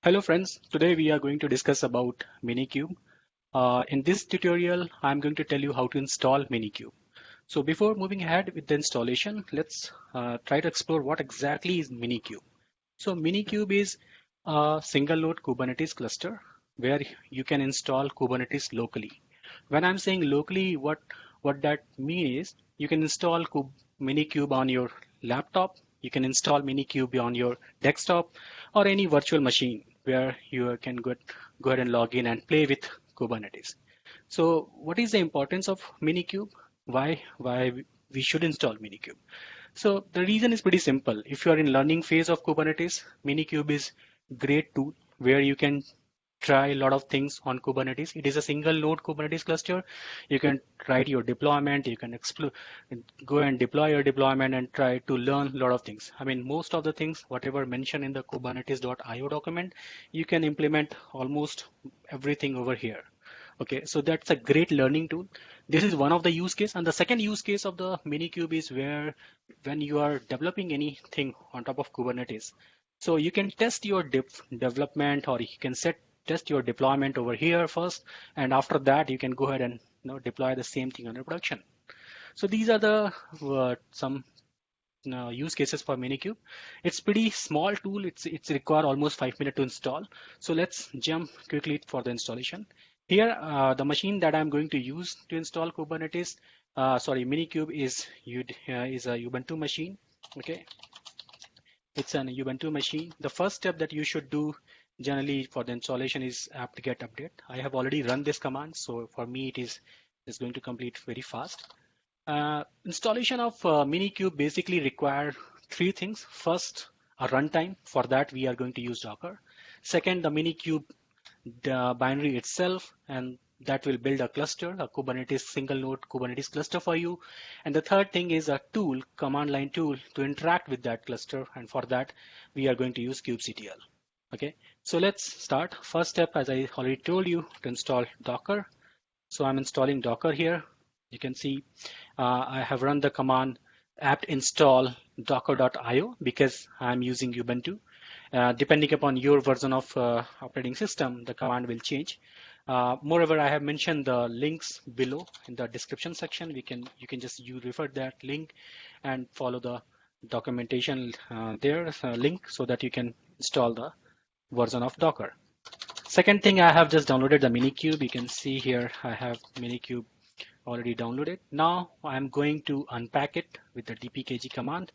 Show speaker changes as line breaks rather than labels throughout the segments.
Hello friends, today we are going to discuss about Minikube. In this tutorial, I'm going to tell you how to install Minikube. So before moving ahead with the installation, let's try to explore what exactly is Minikube. So Minikube is a single node Kubernetes cluster where you can install Kubernetes locally. When I'm saying locally, what that means is you can install Minikube on your laptop, you can install Minikube on your desktop or any virtual machine where you can go ahead and log in and play with Kubernetes. So what is the importance of Minikube? Why we should install Minikube? So the reason is pretty simple. If you are in learning phase of Kubernetes, Minikube is great tool where you can try a lot of things on Kubernetes. It is a single node Kubernetes cluster. You can write your deployment, you can explore, go and deploy your deployment and try to learn a lot of things. I mean, most of the things, whatever mentioned in the kubernetes.io document, you can implement almost everything over here. Okay, so that's a great learning tool. This is one of the use case. And the second use case of the Minikube is where when you are developing anything on top of Kubernetes, so you can test your development or you can test your deployment over here first, and after that you can go ahead and deploy the same thing under production. So these are the some use cases for Minikube. It's pretty small tool. It's require almost 5 minutes to install. So let's jump quickly for the installation. Here, the machine that I'm going to use to install Kubernetes, Minikube is a Ubuntu machine. Okay, it's an Ubuntu machine. The first step that you should do generally for the installation is apt-get update. I have already run this command, so for me it is going to complete very fast. Installation of Minikube basically require three things. First, a runtime. For that, we are going to use Docker. Second, the Minikube binary itself, and that will build a cluster, a Kubernetes single node Kubernetes cluster for you. And the third thing is a tool, command line tool to interact with that cluster. And for that, we are going to use kubectl. Okay, so let's start. First step, as I already told you, to install Docker. So I'm installing Docker here. You can see I have run the command apt install docker.io because I'm using Ubuntu. Depending upon your version of operating system, the command will change. Moreover, I have mentioned the links below in the description section. You can just refer that link and follow the documentation link so that you can install the version of Docker. Second thing, I have just downloaded the Minikube. You can see here I have Minikube already downloaded. Now I'm going to unpack it with the dpkg command.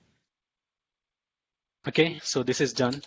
Okay, so this is done.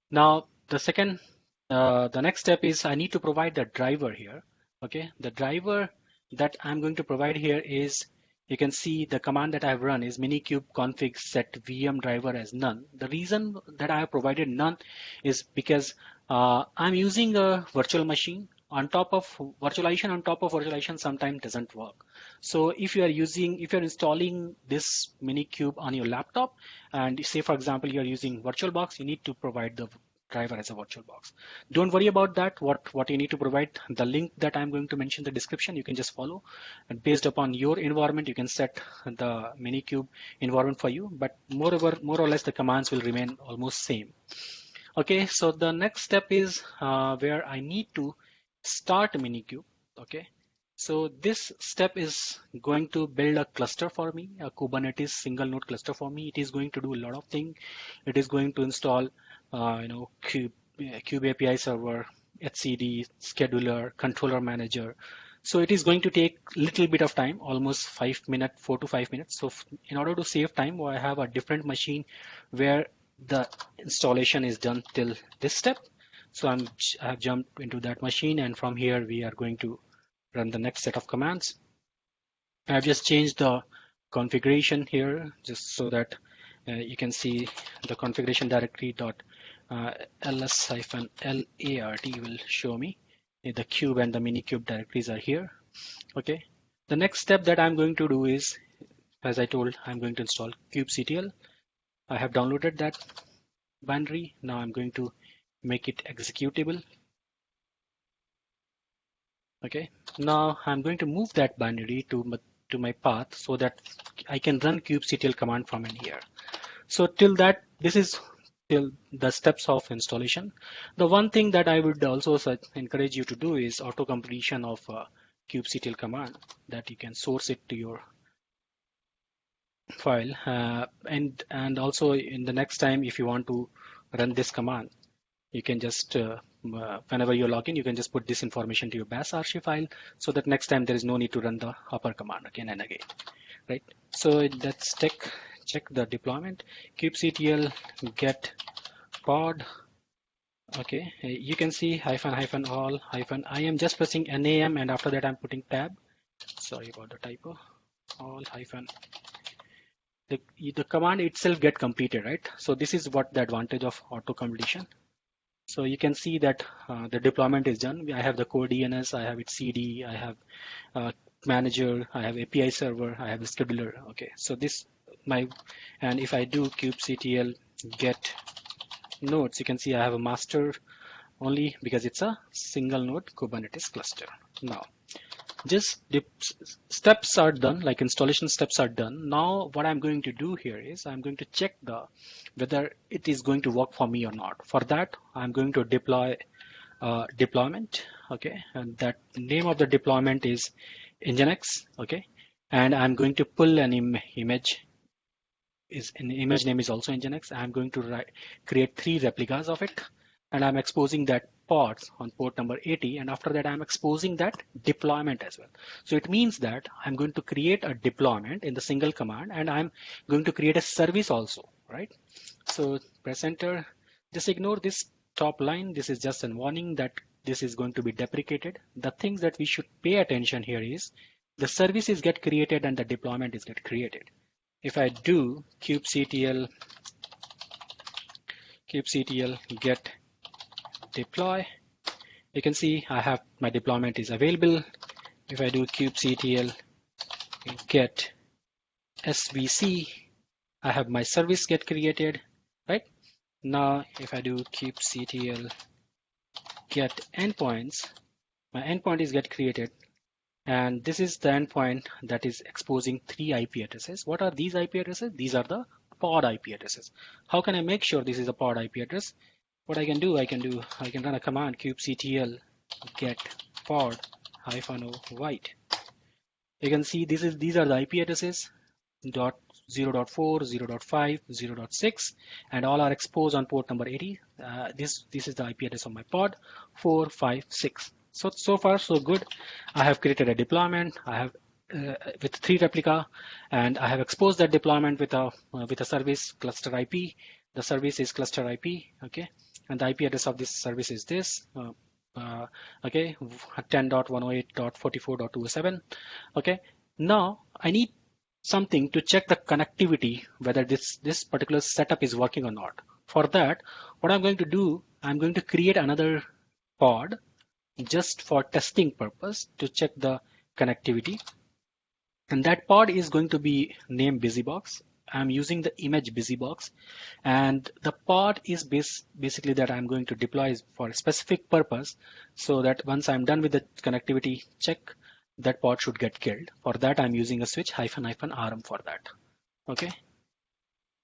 Now the next step is I need to provide the driver here. Okay, the driver that I'm going to provide here is, you can see the command that I've run is minikube config set VM driver as none. The reason that I have provided none is because I'm using a virtual machine on top of virtualization sometimes doesn't work. So if you're installing this Minikube on your laptop, and say for example you're using VirtualBox, you need to provide the driver as a VirtualBox. Don't worry about that. What you need to provide, the link that I'm going to mention in the description, you can just follow, and based upon your environment you can set the Minikube environment for you, but more or less the commands will remain almost same. Okay, so the next step is where I need to start Minikube. Okay, so this step is going to build a cluster for me, a Kubernetes single node cluster for me. It is going to do a lot of things. It is going to install Kube API server, etcd, scheduler, controller manager. So it is going to take a little bit of time, almost 4 to 5 minutes. So in order to save time, I have a different machine where the installation is done till this step. So I have jumped into that machine, and from here we are going to run the next set of commands. I've just changed the configuration here just so that you can see the configuration directory ls-lart will show me the cube and the Minikube directories are here. Okay, the next step that I'm going to do is, as I told, I'm going to install kubectl. I have downloaded that binary. Now I'm going to make it executable. Okay, now I'm going to move that binary to my path so that I can run kubectl command from in here. So till that, this is till the steps of installation. The one thing that I would also encourage you to do is auto completion of kubectl command, that you can source it to your file, and also in the next time if you want to run this command, you can just whenever you log in, you can just put this information to your bash archive file, so that next time there is no need to run the upper command again and again, right? So let's check the deployment. Kubectl get pod. Okay, you can see hyphen all hyphen. I am just pressing NAM, and after that I'm putting tab. Sorry about the typo. All hyphen. The command itself get completed, right? So this is what the advantage of auto completion. So you can see that the deployment is done. I have the core DNS, I have its CD, I have manager, I have API server, I have a scheduler. Okay, so this and if I do kubectl get nodes, you can see I have a master only because it's a single node Kubernetes cluster. Now, just the steps are done, like installation steps are done. Now what I'm going to do here is I'm going to check whether it is going to work for me or not. For that, I'm going to deploy deployment. Okay, and that name of the deployment is Nginx. Okay, and I'm going to pull an image. An image name is also Nginx. I'm going to create 3 replicas of it, and I'm exposing that pods on port number 80, and after that I'm exposing that deployment as well. So it means that I'm going to create a deployment in the single command, and I'm going to create a service also, right? So press enter. Just ignore this top line. This is just a warning that this is going to be deprecated. The things that we should pay attention here is the services get created and the deployment is get created. If I do kubectl get deploy, you can see I have my deployment is available. If I do kubectl get svc, I have my service get created, right? Now if I do kubectl get endpoints, my endpoint is get created, and this is the endpoint that is exposing 3 IP addresses. What are these IP addresses? These are the pod IP addresses. How can I make sure this is a pod IP address? What I can run a command kubectl get pod -o white. You can see these are the IP addresses, 0.4, 0.5, 0.6, and all are exposed on port number 80. This is the IP address of my pod 456. So far so good. I have created a deployment. I have with 3 replica, and I have exposed that deployment with a service cluster IP. The service is cluster IP. Okay, and the IP address of this service is this. Okay, 10.108.44.207. Okay, now I need something to check the connectivity, whether this particular setup is working or not. For that, what I'm going to do, I'm going to create another pod just for testing purpose to check the connectivity, and that pod is going to be named busybox. I'm using the image busybox, and the pod is basically that I'm going to deploy for a specific purpose, so that once I'm done with the connectivity check, that pod should get killed. For that, I'm using a switch -rm for that. Okay,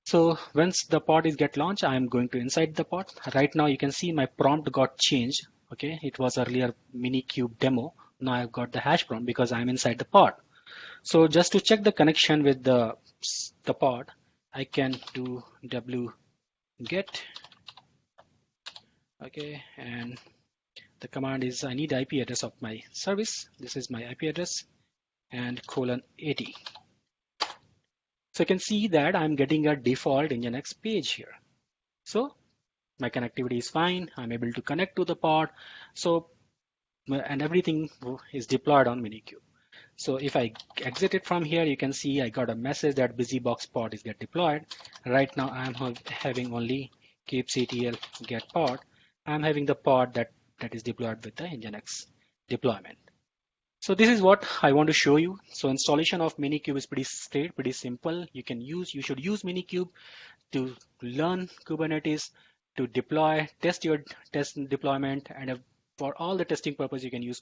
so once the pod is get launched, I'm going to inside the pod. Right now you can see my prompt got changed. Okay, it was earlier Minikube demo. Now I've got the hash prompt because I'm inside the pod. So just to check the connection with the pod, I can do wget. Okay, and the command is I need IP address of my service. This is my IP address, and :80. So you can see that I'm getting a default Nginx page here. So my connectivity is fine. I'm able to connect to the pod. So, and everything is deployed on Minikube. So if I exit it from here, you can see I got a message that busybox pod is get deployed. Right now I'm having only kubectl get pod. I'm having the pod that is deployed with the Nginx deployment. So this is what I want to show you. So installation of Minikube is pretty straight, pretty simple. You should use Minikube to learn Kubernetes, to deploy, test deployment, and for all the testing purpose, you can use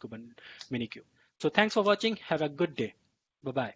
Minikube. So thanks for watching. Have a good day. Bye-bye.